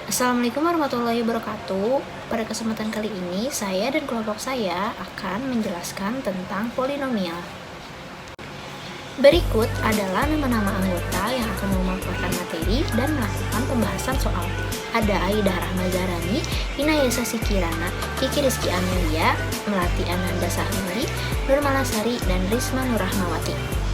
Assalamualaikum warahmatullahi wabarakatuh. Pada kesempatan kali ini, saya dan kelompok saya akan menjelaskan tentang polinomial. Berikut adalah nama-nama anggota yang akan memaparkan materi dan melakukan pembahasan soal. Ada Aida Rahmazarani, Inayasa Sikirana, Kiki Rizky Amelia, Melati Ananda Sahari, Nur Malasari, dan Risma Nurrahmawati.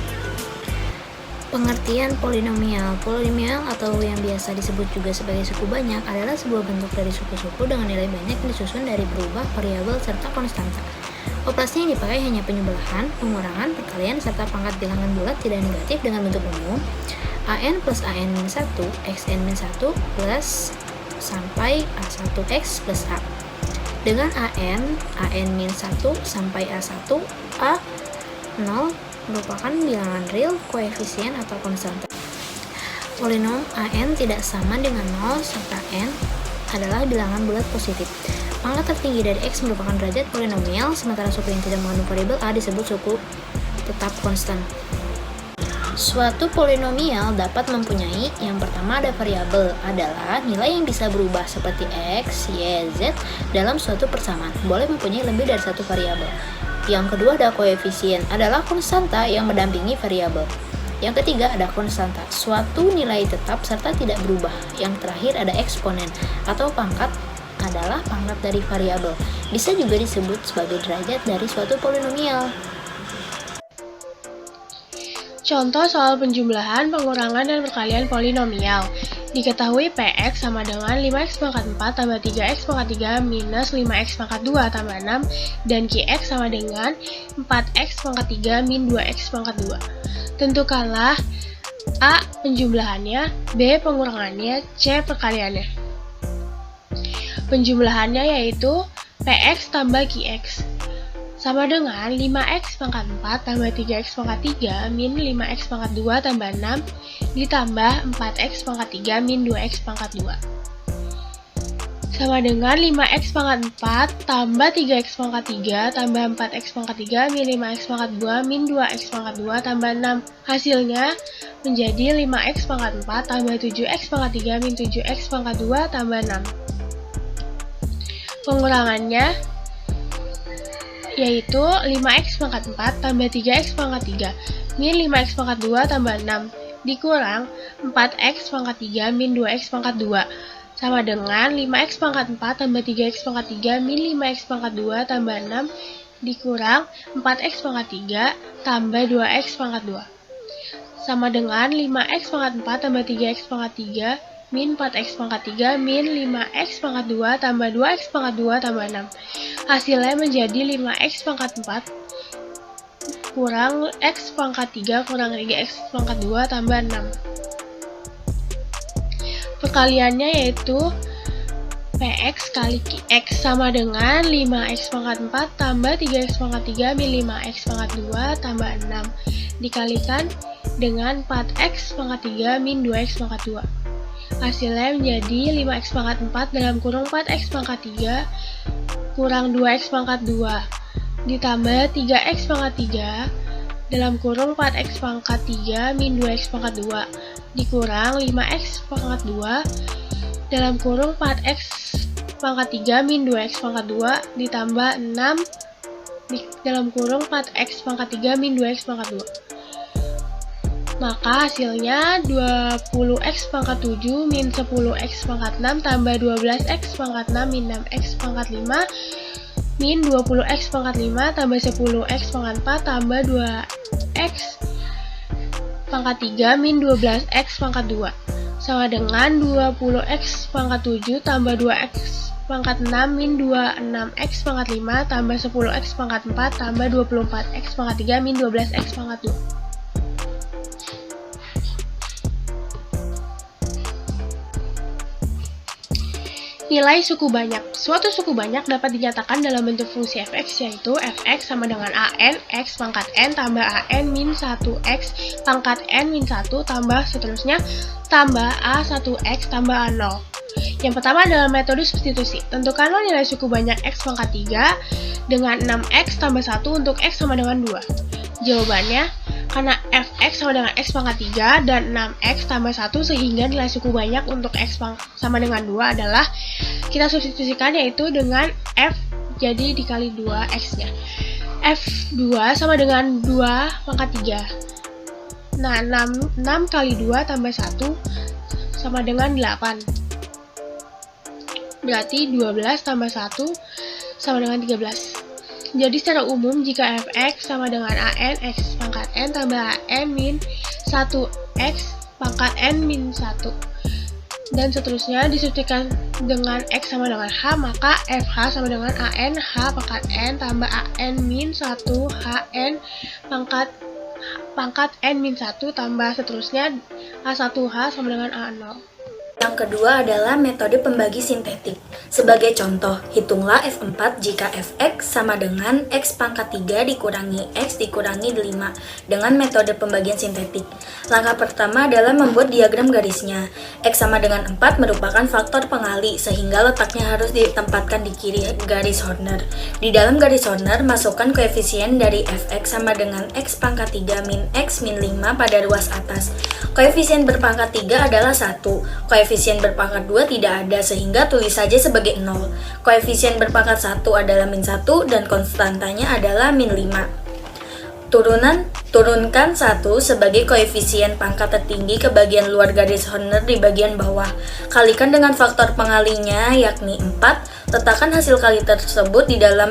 Pengertian polinomial. Polinomial atau yang biasa disebut juga sebagai suku banyak adalah sebuah bentuk dari suku-suku dengan nilai banyak yang disusun dari berubah variabel serta konstanta. Operasi yang dipakai hanya penyebelahan, pengurangan, perkalian, serta pangkat bilangan bulat tidak negatif dengan bentuk umum an plus an-1, xn-1 plus sampai a1x plus a. Dengan an-1 sampai a1, a0 merupakan bilangan real, koefisien, atau konstanta. Polinom an tidak sama dengan 0 serta n adalah bilangan bulat positif. Pangkat tertinggi dari x merupakan derajat polinomial, sementara suku yang tidak mengandung variabel a disebut suku tetap konstan. Suatu polinomial dapat mempunyai yang pertama ada variabel adalah nilai yang bisa berubah seperti x, y, z dalam suatu persamaan. Boleh mempunyai lebih dari satu variabel. Yang kedua ada koefisien adalah konstanta yang mendampingi variabel. Yang ketiga ada konstanta, suatu nilai tetap serta tidak berubah. Yang terakhir ada eksponen atau pangkat adalah pangkat dari variabel. Bisa juga disebut sebagai derajat dari suatu polinomial. Contoh soal penjumlahan, pengurangan, dan perkalian polinomial. Diketahui Px sama dengan 5x pangkat 4 tambah 3x pangkat 3 minus 5x pangkat 2 tambah 6, dan Qx sama dengan 4x pangkat 3 min 2x pangkat 2. Tentukanlah A penjumlahannya, B pengurangannya, C perkaliannya. Penjumlahannya yaitu Px tambah Qx sama dengan 5x pangkat 4 tambah 3x pangkat 3 min 5x pangkat 2 tambah 6 ditambah 4x pangkat 3 min 2x pangkat 2 sama dengan 5x pangkat 4 tambah 3x pangkat 3 tambah 4x pangkat 3 min 5x pangkat 2 min 2x pangkat 2 tambah 6. Hasilnya menjadi 5x pangkat 4 tambah 7x pangkat 3 min 7x pangkat 2 tambah 6. Pengurangannya yaitu 5x pangkat 4 tambah 3x pangkat 3 min 5x pangkat 2 tambah 6 dikurang 4x pangkat 3 min 2x pangkat 2 sama dengan 5x pangkat 4 tambah 3x pangkat 3 min 5x pangkat 2 tambah 6 dikurang 4x pangkat 3 tambah 2x pangkat 2 sama dengan 5x pangkat 4 tambah 3x pangkat 3 min 4x pangkat 3 min 5x pangkat 2 tambah 2x pangkat 2 tambah 6. Hasilnya menjadi 5x pangkat 4 kurang x pangkat 3 kurang 3x pangkat 2 tambah 6. Perkaliannya yaitu Px kali Qx sama dengan 5x pangkat 4 tambah 3x pangkat 3 min 5x pangkat 2 tambah 6 dikalikan dengan 4x pangkat 3 min 2x pangkat 2. Hasilnya menjadi 5x pangkat 4 dalam kurung 4x pangkat 3 kurang 2x pangkat 2 ditambah 3x pangkat 3 dalam kurung 4x pangkat 3 min 2x pangkat 2 dikurang 5x pangkat 2 dalam kurung 4x pangkat 3 min 2x pangkat 2 ditambah 6 dalam kurung 4x pangkat 3 min 2x pangkat 2. Maka hasilnya 20x pangkat 7 min 10x pangkat 6 tambah 12x pangkat 6 min 6x pangkat 5 min 20x pangkat 5 tambah 10x pangkat 4 tambah 2x pangkat 3 min 12x pangkat 2 sama dengan 20x pangkat 7 tambah 2x pangkat 6 min 26x pangkat 5 tambah 10x pangkat 4 tambah 24x pangkat 3 min 12x pangkat 2. Nilai suku banyak. Suatu suku banyak dapat dinyatakan dalam bentuk fungsi fx yaitu fx sama dengan an x pangkat n tambah an min 1x pangkat n min 1 tambah seterusnya tambah a1x tambah a0. Yang pertama adalah metode substitusi. Tentukanlah nilai suku banyak x pangkat 3 dengan 6x tambah 1 untuk x sama dengan 2. Jawabannya karena fx sama dengan x pangkat 3 dan 6x tambah 1 sehingga nilai suku banyak untuk x sama dengan 2 adalah kita substitusikan yaitu dengan f jadi dikali 2x nya. F2 sama dengan 2 pangkat 3. Nah 6 kali 2 tambah 1 sama dengan 8. Berarti 12 tambah 1 sama dengan 13. Jadi secara umum jika fx sama dengan an x pangkat n tambah an min 1x pangkat n min 1 dan seterusnya disubstitusikan dengan x sama dengan h, maka fh sama dengan an h pangkat n tambah an min 1 hn pangkat n min 1 tambah seterusnya a1h sama dengan a0. Yang kedua adalah metode pembagi sintetik. Sebagai contoh, hitunglah F4 jika Fx sama dengan X pangkat 3 dikurangi X dikurangi 5 dengan metode pembagian sintetik. Langkah pertama adalah membuat diagram garisnya. X sama dengan 4 merupakan faktor pengali sehingga letaknya harus ditempatkan di kiri garis Horner. Di dalam garis Horner, masukkan koefisien dari Fx sama dengan X pangkat 3 min X min 5 pada ruas atas. Koefisien berpangkat 3 adalah 1. Koefisien berpangkat 2 tidak ada sehingga tulis saja sebagai 0. Koefisien berpangkat 1 adalah min 1 dan konstantanya adalah min 5. Turunkan 1 sebagai koefisien pangkat tertinggi ke bagian luar garis Horner di bagian bawah. Kalikan dengan faktor pengalinya yakni 4. Letakkan hasil kali tersebut di dalam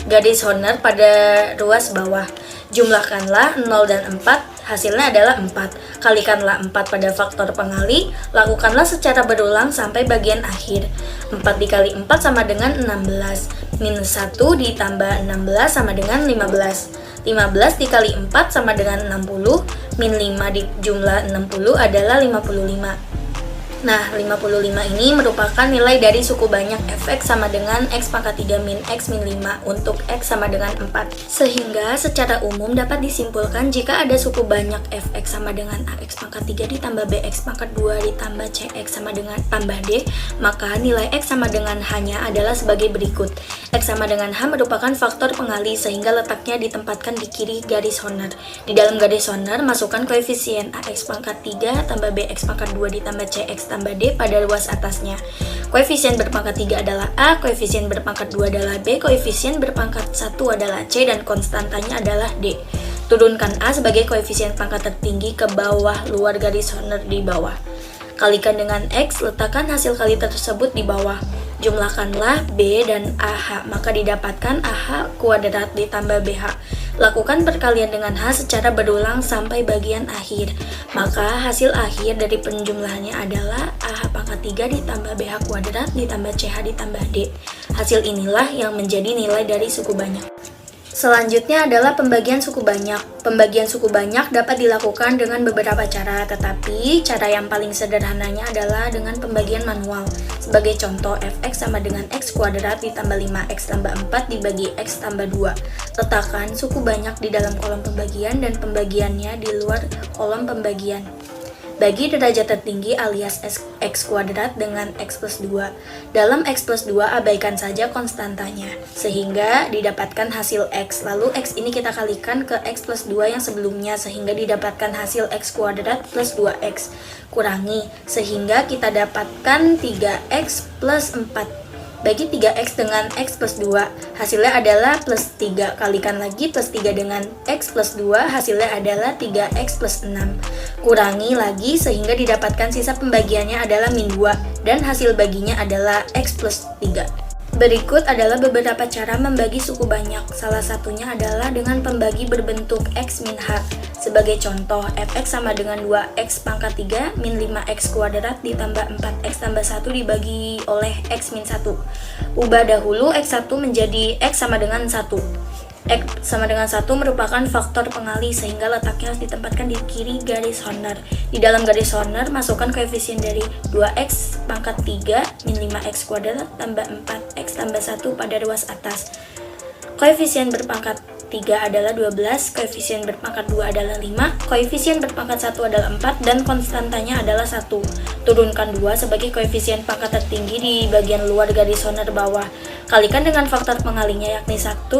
garis Horner pada ruas bawah. Jumlahkanlah 0 dan 4, hasilnya adalah 4. Kalikanlah 4 pada faktor pengali, lakukanlah secara berulang sampai bagian akhir. 4 dikali 4 sama dengan 16. Minus 1 ditambah 16 sama dengan 15. 15 dikali 4 sama dengan 60. Min 5 di jumlah 60 adalah 55. Nah, 55 ini merupakan nilai dari suku banyak fx sama dengan x pangkat 3 min x min 5 untuk x sama dengan 4. Sehingga secara umum dapat disimpulkan jika ada suku banyak fx sama dengan ax pangkat 3 ditambah bx pangkat 2 ditambah cx sama dengan tambah d, maka nilai x sama dengan h-nya adalah sebagai berikut. X sama dengan h merupakan faktor pengali sehingga letaknya ditempatkan di kiri garis Horner. Di dalam garis Horner, masukkan koefisien ax pangkat 3 tambah bx pangkat 2 ditambah cx tambah D pada ruas atasnya. Koefisien berpangkat 3 adalah A, koefisien berpangkat 2 adalah B, koefisien berpangkat 1 adalah C, dan konstantanya adalah D. Turunkan A sebagai koefisien pangkat tertinggi ke bawah luar garis Horner di bawah. Kalikan dengan X, letakkan hasil kali tersebut di bawah. Jumlahkanlah B dan AH, maka didapatkan AH kuadrat ditambah BH. Lakukan perkalian dengan H secara berulang sampai bagian akhir. Maka hasil akhir dari penjumlahannya adalah AH pangkat 3 ditambah BH kuadrat ditambah CH ditambah D. Hasil inilah yang menjadi nilai dari suku banyak. Selanjutnya adalah pembagian suku banyak. Pembagian suku banyak dapat dilakukan dengan beberapa cara, tetapi cara yang paling sederhananya adalah dengan pembagian manual. Sebagai contoh, fx sama dengan x kuadrat ditambah 5x tambah 4 dibagi x tambah 2. Letakkan suku banyak di dalam kolom pembagian dan pembagiannya di luar kolom pembagian. Bagi derajat tertinggi alias x kuadrat dengan x plus 2. Dalam x plus 2 abaikan saja konstantanya, sehingga didapatkan hasil x. Lalu x ini kita kalikan ke x plus 2 yang sebelumnya, sehingga didapatkan hasil x kuadrat plus 2x. Kurangi, sehingga kita dapatkan 3x plus 4. Bagi 3x dengan x plus 2, hasilnya adalah plus 3. Kalikan lagi plus 3 dengan x plus 2, hasilnya adalah 3x plus 6. Kurangi lagi sehingga didapatkan sisa pembagiannya adalah min 2, dan hasil baginya adalah x plus 3. Berikut adalah beberapa cara membagi suku banyak. Salah satunya adalah dengan pembagi berbentuk x min h. Sebagai contoh, fx sama dengan 2x pangkat 3 min 5x kuadrat ditambah 4x tambah 1 dibagi oleh x min 1. Ubah dahulu x1 menjadi x sama dengan 1. X sama dengan 1 merupakan faktor pengali sehingga letaknya harus ditempatkan di kiri garis Horner. Di dalam garis Horner, masukkan koefisien dari 2x pangkat 3 min 5x kuadrat tambah 4x tambah 1 pada ruas atas. Koefisien berpangkat 3 adalah 12, koefisien berpangkat 2 adalah 5, koefisien berpangkat 1 adalah 4, dan konstantanya adalah 1. Turunkan 2 sebagai koefisien pangkat tertinggi di bagian luar garis Horner bawah. Kalikan dengan faktor pengalinya yakni 1,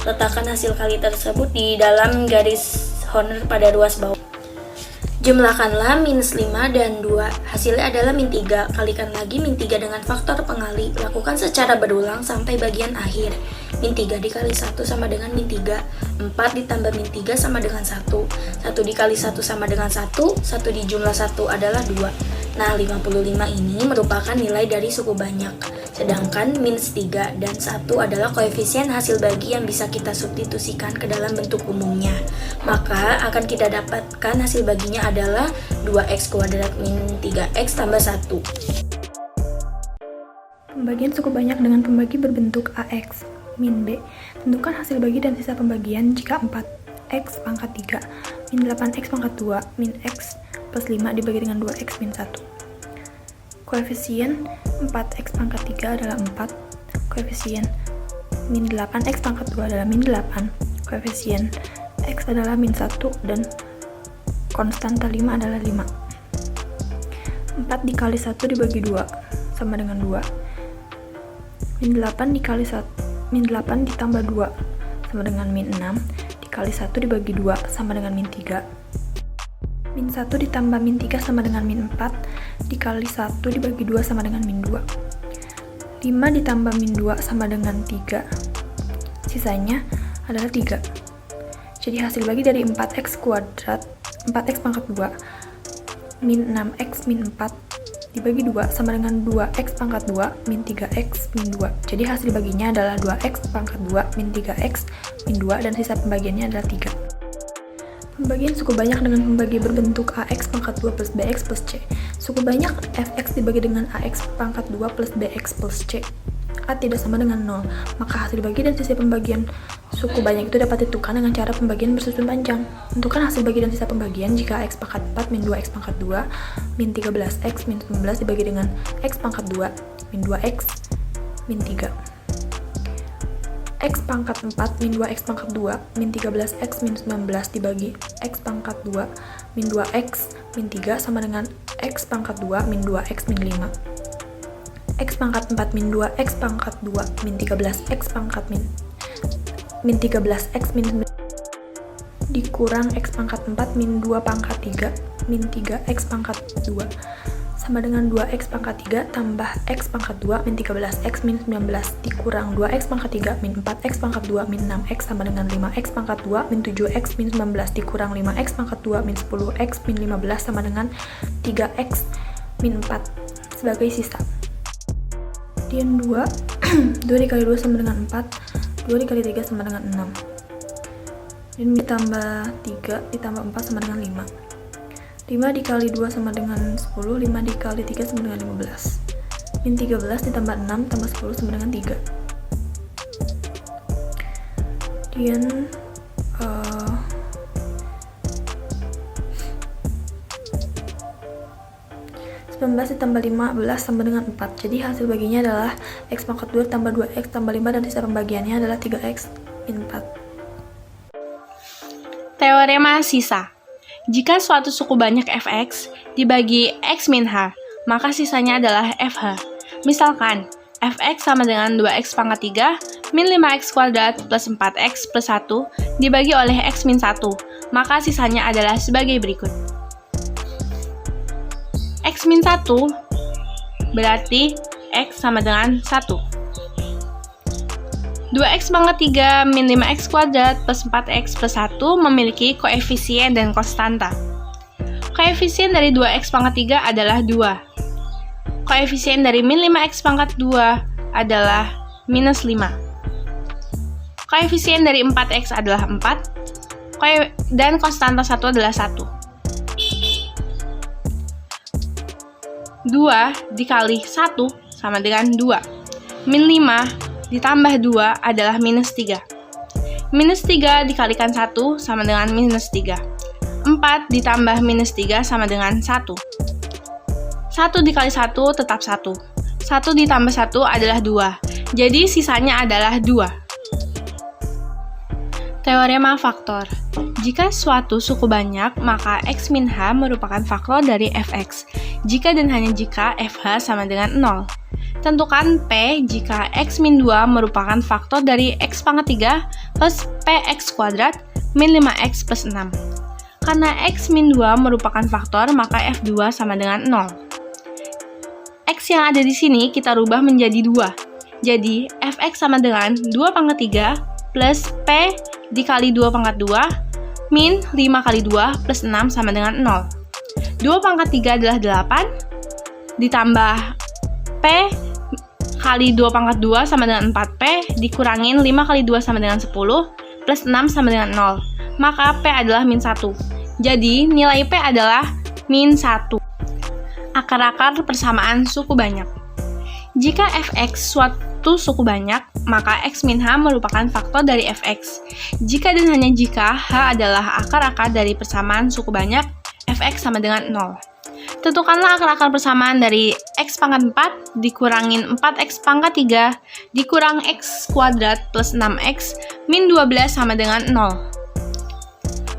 letakkan hasil kali tersebut di dalam garis corner pada ruas bawah. Jumlahkanlah minus 5 dan 2, hasilnya adalah min 3, kalikan lagi min 3 dengan faktor pengali, lakukan secara berulang sampai bagian akhir. Min 3 dikali 1 sama dengan min 3, 4 ditambah min 3 sama dengan 1, 1 dikali 1 sama dengan 1, 1 dijumlah 1 adalah 2. Nah, 55 ini merupakan nilai dari suku banyak, sedangkan minus 3 dan 1 adalah koefisien hasil bagi yang bisa kita substitusikan ke dalam bentuk umumnya. Maka akan kita dapatkan hasil baginya adalah 2x kuadrat min 3x tambah 1. Pembagian suku banyak dengan pembagi berbentuk AX min B. Tentukan hasil bagi dan sisa pembagian jika 4x pangkat 3 min 8x pangkat 2 min x plus 5 dibagi dengan 2x min 1. Koefisien 4x pangkat 3 adalah 4. Koefisien min 8x pangkat 2 adalah min 8. Koefisien x adalah min 1 dan konstanta 5 adalah 5. 4 dikali 1 dibagi 2 sama dengan 2. Min 8 dikali 1, min 8 ditambah 2 sama dengan min 6, dikali 1 dibagi 2 sama dengan min 3. Min 1 ditambah min 3 sama dengan min 4, dikali 1 dibagi 2 sama dengan min 2. 5 ditambah min 2 sama dengan 3, sisanya adalah 3. Jadi hasil bagi dari 4x kuadrat, 4x pangkat 2, min 6x min 4, dibagi 2 sama dengan 2x pangkat 2 min 3x min 2. Jadi hasil baginya adalah 2x pangkat 2 min 3x min 2 dan sisa pembagiannya adalah 3. Pembagian suku banyak dengan pembagi berbentuk AX pangkat 2 plus BX plus C. Suku banyak Fx dibagi dengan AX pangkat 2 plus BX plus C. A tidak sama dengan 0, maka hasil bagi dan sisa pembagian suku banyak itu dapat ditentukan dengan cara pembagian bersusun panjang. Tentukan hasil bagi dan sisa pembagian jika X pangkat 4 min 2X pangkat 2 min 13X min 19 dibagi dengan X pangkat 2 min 2X min 3. X pangkat 4 min 2X pangkat 2 min 13X min 19 dibagi X pangkat 2 min 2X min 3 sama dengan X pangkat 2 min 2X min 5. X pangkat 4 min 2X pangkat 2 min 13X pangkat min 13X min 9 dikurang X pangkat 4 min 2 pangkat 3 min 3X pangkat 2 sama dengan 2x pangkat 3 tambah x pangkat 2 min 13x min 19 dikurang 2x pangkat 3 min 4x pangkat 2 min 6x sama dengan 5x pangkat 2 min 7x min 19 dikurang 5x pangkat 2 min 10x min 15 sama dengan 3x min 4 sebagai sisa. Kemudian 2 2 dikali 2 sama dengan 4, 2 dikali 3 sama dengan 6, dan ditambah 3 ditambah 4 sama dengan 5. 5 dikali 2 sama dengan 10, 5 dikali 3 sama dengan 15. Min 13 ditambah 6 tambah 10 sama dengan 3. Kemudian 19 ditambah 15 sama dengan 4. Jadi hasil baginya adalah x pangkat 2 tambah 2x tambah 5 dan sisa pembagiannya adalah 3x min 4. Teorema sisa. Jika suatu suku banyak fx dibagi x min h, maka sisanya adalah fh. Misalkan, fx sama dengan 2x pangkat 3 min 5x kuadrat plus 4x plus 1 dibagi oleh x min 1, maka sisanya adalah sebagai berikut. X min 1 berarti x sama dengan 1. 2x pangkat 3 min 5x kuadrat plus 4x plus 1 memiliki koefisien dan konstanta. Koefisien dari 2x pangkat 3 adalah 2. Koefisien dari min 5x pangkat 2 adalah minus 5. Koefisien dari 4x adalah 4. Dan konstanta 1 adalah 1. 2 dikali 1 sama dengan 2. Min 5 ditambah 2 adalah minus 3. Minus 3 dikalikan 1 sama dengan minus 3. 4 ditambah minus 3 sama dengan 1. 1 dikali 1 tetap 1. 1 ditambah 1 adalah 2. Jadi sisanya adalah 2. Teorema faktor. Jika suatu suku banyak, maka x min h merupakan faktor dari fx. Jika dan hanya jika fh sama dengan 0. Tentukan P jika x min 2 merupakan faktor dari x pangkat 3 plus px kuadrat min 5x plus 6. Karena X min 2 merupakan faktor, maka F2 sama dengan 0. X yang ada di sini kita rubah menjadi 2. Jadi, Fx sama dengan 2 pangkat 3 plus P dikali 2 pangkat 2 min 5 kali 2 plus 6 sama dengan 0. 2 pangkat 3 adalah 8, ditambah P kali 2 pangkat 2 sama dengan 4P, dikurangin 5 kali 2 sama dengan 10, plus 6 sama dengan 0. Maka P adalah min 1. Jadi, nilai P adalah min 1. Akar-akar persamaan suku banyak. Jika Fx suatu suku banyak, maka X min H merupakan faktor dari Fx. Jika dan hanya jika H adalah akar-akar dari persamaan suku banyak, Fx sama dengan 0. Tentukanlah akar-akar persamaan dari X pangkat 4 dikurangin 4X pangkat 3 dikurang X kuadrat plus 6X min 12 sama dengan 0.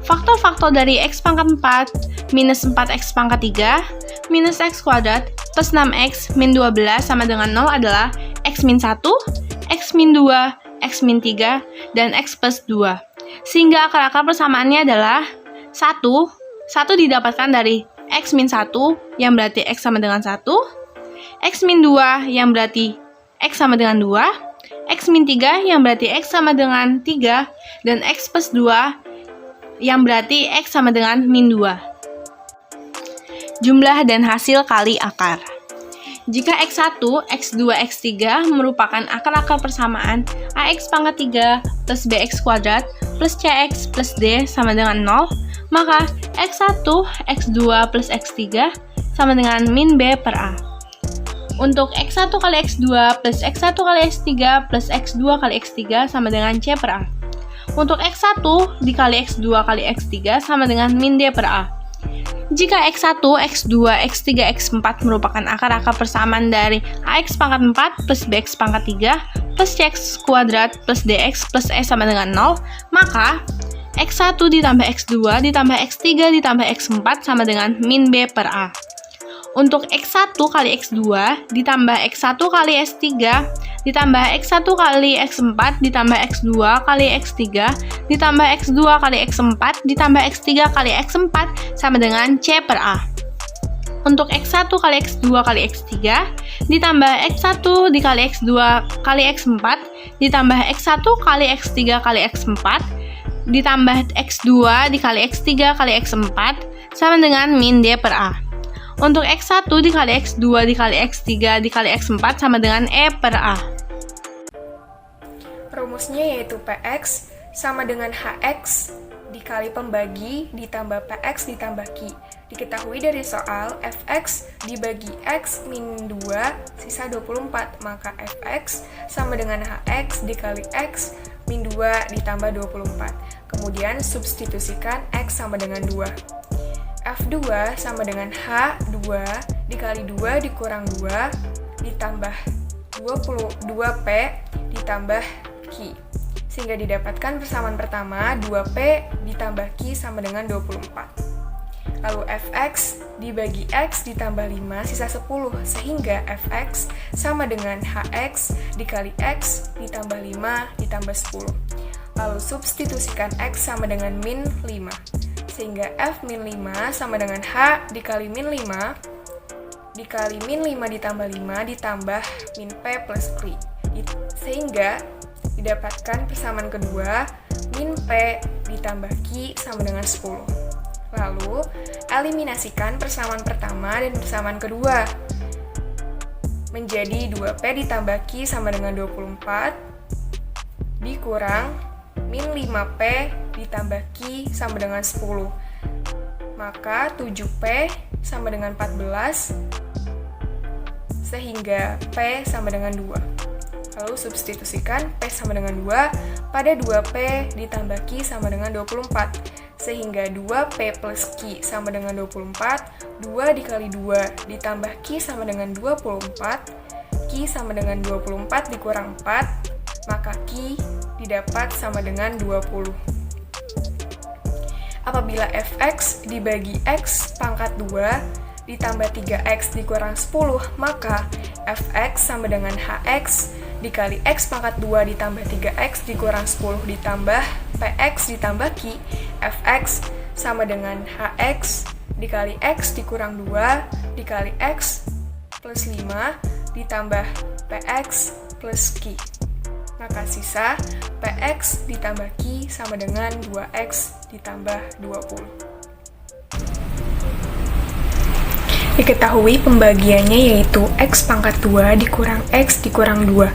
Faktor-faktor dari X pangkat 4 minus 4X pangkat 3 minus X kuadrat plus 6X min 12 sama dengan 0 adalah X min 1, X min 2, X min 3, dan X plus 2. Sehingga akar-akar persamaannya adalah 1 didapatkan dari X min 1 yang berarti X sama dengan 1, X min 2 yang berarti X sama dengan 2, X min 3 yang berarti X sama dengan 3, dan X plus 2 yang berarti X sama dengan min 2. Jumlah dan hasil kali akar. Jika X1, X2, X3 merupakan akar-akar persamaan AX pangkat 3 plus BX kuadrat plus CX plus D sama dengan 0, maka X1, X2 plus X3 sama dengan min B per A. Untuk X1 kali X2 plus X1 kali X3 plus X2 kali X3 sama dengan C per A. Untuk X1 dikali X2 kali X3 sama dengan min D per A. Jika X1, X2, X3, X4 merupakan akar-akar persamaan dari AX pangkat 4 plus BX pangkat 3 plus CX kuadrat plus DX plus E sama dengan 0, maka X1 ditambah X2 ditambah X3 ditambah X4 sama dengan min B per A. Untuk X1 kali X2 ditambah X1 kali X3 ditambah X1 kali X4 ditambah X2 kali X3 ditambah X2 kali X4 ditambah X3 kali X4 sama dengan C per A. Untuk X1 kali X2 kali X3 ditambah X1 dikali X2 kali X4 ditambah X1 kali X3 kali X4 ditambah X2 dikali X3 kali X4 sama dengan min D per A. Untuk X1 dikali X2 dikali X3 dikali X4 sama dengan E per A. Rumusnya yaitu Px sama dengan Hx dikali pembagi ditambah Px ditambah Q. Diketahui dari soal Fx dibagi X min 2 sisa 24, maka Fx sama dengan Hx dikali X min 2 ditambah 24. Kemudian substitusikan X sama dengan 2. F2 sama dengan H2 dikali 2 dikurang 2 ditambah 22P ditambah Q. Sehingga didapatkan persamaan pertama 2P ditambah Q sama dengan 24. Lalu Fx dibagi X ditambah 5 sisa 10, sehingga Fx sama dengan Hx dikali X ditambah 5 ditambah 10. Lalu substitusikan X sama dengan min 5. Sehingga F min 5 sama dengan H dikali min 5 dikali min 5 ditambah 5 ditambah min P plus Q. Sehingga didapatkan persamaan kedua min P ditambah Q sama dengan 10. Lalu eliminasikan persamaan pertama dan persamaan kedua menjadi 2P ditambah Q sama dengan 24 dikurang min 5P ditambah Q sama dengan 10. Maka 7P sama dengan 14 sehingga P sama dengan 2. Lalu substitusikan P sama dengan 2 pada 2P ditambah Q sama dengan 24. Sehingga 2P plus Q sama dengan 24, 2 dikali 2 ditambah Q sama dengan 24, Q sama dengan 24 dikurang 4, maka Q didapat sama dengan 20. Apabila Fx dibagi X pangkat 2 ditambah 3X dikurang 10, maka Fx sama dengan Hx dikali X pangkat 2 ditambah 3X dikurang 10 ditambah Px ditambah Q, Fx sama dengan HX dikali X dikurang 2 dikali X plus 5 ditambah PX plus Q. Maka sisa PX ditambah Q sama dengan 2X ditambah 20. Diketahui pembagiannya yaitu X pangkat 2 dikurang X dikurang 2.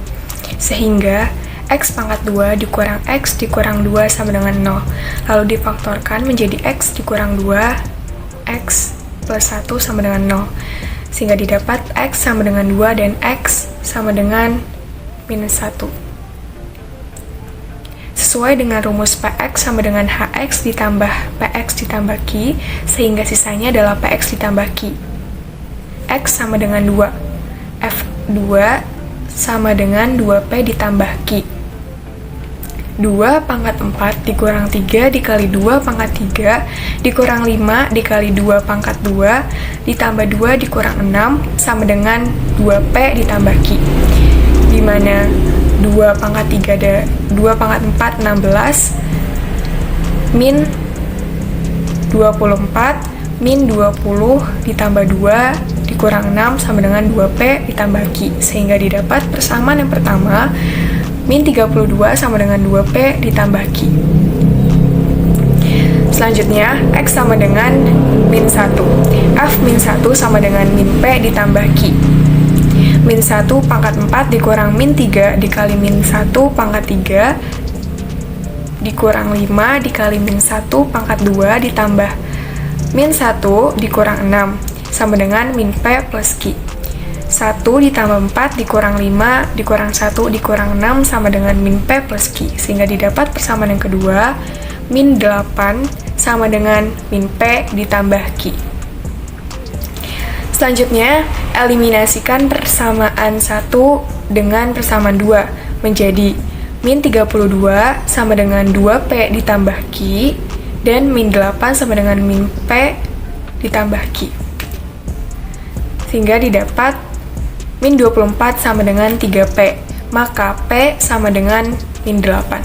Sehingga X pangkat 2 dikurang X dikurang 2 sama dengan 0. Lalu difaktorkan menjadi X dikurang 2, X plus 1 sama dengan 0. Sehingga didapat X sama dengan 2 dan X sama dengan minus 1. Sesuai dengan rumus PX sama dengan HX ditambah PX ditambah Q, sehingga sisanya adalah PX ditambah Q. X sama dengan 2. F2 sama dengan 2P ditambah Q. 2 pangkat 4 dikurang 3 dikali 2 pangkat 3 dikurang 5 dikali 2 pangkat 2 ditambah 2 dikurang 6 sama dengan 2P ditambah Q. Dimana 2 pangkat 3 2 pangkat 4 16 min 24 min 20 ditambah 2 dikurang 6 sama dengan 2P ditambah Q, sehingga didapat persamaan yang pertama min 32 sama dengan 2P ditambah Q. Selanjutnya X sama dengan min 1. F min 1 sama dengan min P ditambah Q. Min 1 pangkat 4 dikurang min 3 dikali min 1 pangkat 3 dikurang 5 dikali min 1 pangkat 2 ditambah min 1 dikurang 6 sama dengan min P plus Q. 1 ditambah 4 dikurang 5 dikurang 1 dikurang 6 sama dengan min P plus Q, sehingga didapat persamaan yang kedua min 8 sama dengan min P ditambah Q. Selanjutnya, eliminasikan persamaan 1 dengan persamaan 2 menjadi min 32 sama dengan 2P ditambah Q dan min 8 sama dengan min P ditambah Q, sehingga didapat min 24 sama dengan 3P, maka P sama dengan min 8.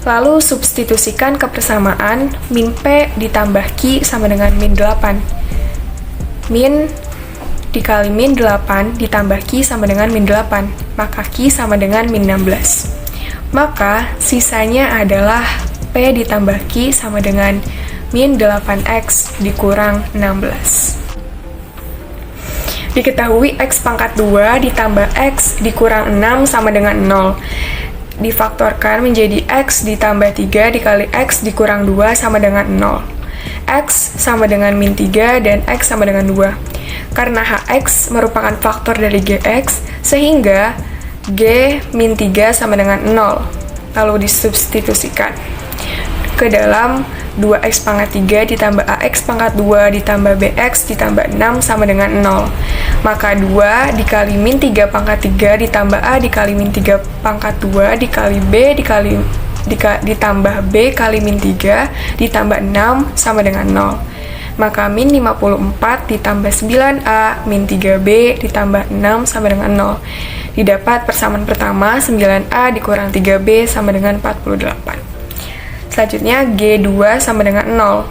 Lalu substitusikan ke persamaan min P ditambah Q sama dengan min 8. Min dikali min 8 ditambah Q sama dengan min 8, maka Q sama dengan min 16. Maka sisanya adalah P ditambah Q sama dengan min 8X dikurang 16. Diketahui X pangkat 2 ditambah X dikurang 6 sama dengan 0. Difaktorkan menjadi X ditambah 3 dikali X dikurang 2 sama dengan 0. X sama dengan min 3 dan X sama dengan 2. Karena HX merupakan faktor dari GX, sehingga G min 3 sama dengan 0. Lalu disubstitusikan ke dalam 2X pangkat 3 ditambah AX pangkat 2 ditambah BX ditambah 6 sama dengan 0. Maka 2 dikali min 3 pangkat 3 ditambah A dikali min 3 pangkat 2 dikali B ditambah B kali min 3 ditambah 6 sama dengan 0. Maka min 54 ditambah 9A min 3B ditambah 6 sama dengan 0. Didapat persamaan pertama 9A dikurang 3B sama dengan 48. Selanjutnya G2 sama dengan 0.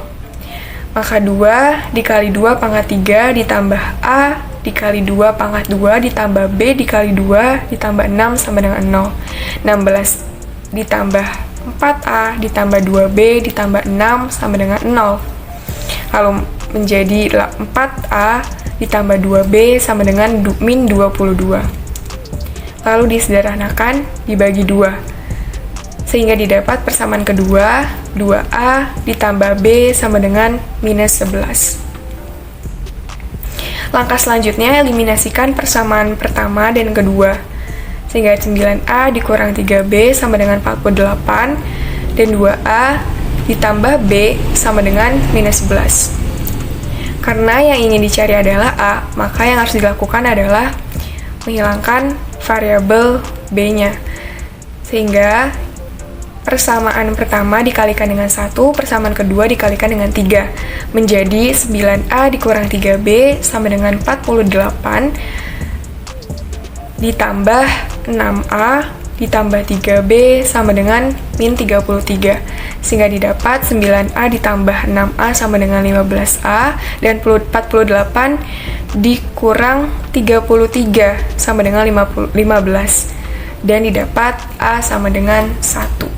Maka 2 dikali 2 pangkat 3 ditambah A dikali 2 pangkat 2 ditambah B dikali 2 ditambah 6 sama dengan 0. 16 ditambah 4A ditambah 2B ditambah 6 sama dengan 0. Lalu menjadi 4A ditambah 2B sama dengan min 22. Lalu disederhanakan dibagi 2. Sehingga didapat persamaan kedua, 2A ditambah B sama dengan minus 11. Langkah selanjutnya, eliminasikan persamaan pertama dan kedua. Sehingga 9A dikurang 3B sama dengan 48, dan 2A ditambah B sama dengan minus 11. Karena yang ingin dicari adalah A, maka yang harus dilakukan adalah menghilangkan variabel B-nya. Sehingga persamaan pertama dikalikan dengan 1, persamaan kedua dikalikan dengan 3. Menjadi 9A dikurang 3B sama dengan 48 ditambah 6A ditambah 3B sama dengan min 33. sehingga didapat 9A ditambah 6A sama dengan 15A, dan 48 dikurang 33 sama dengan 15, dan didapat A sama dengan 1.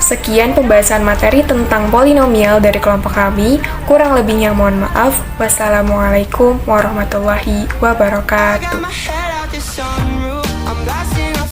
Sekian pembahasan materi tentang polinomial dari kelompok kami. Kurang lebihnya mohon maaf. Wassalamualaikum warahmatullahi wabarakatuh.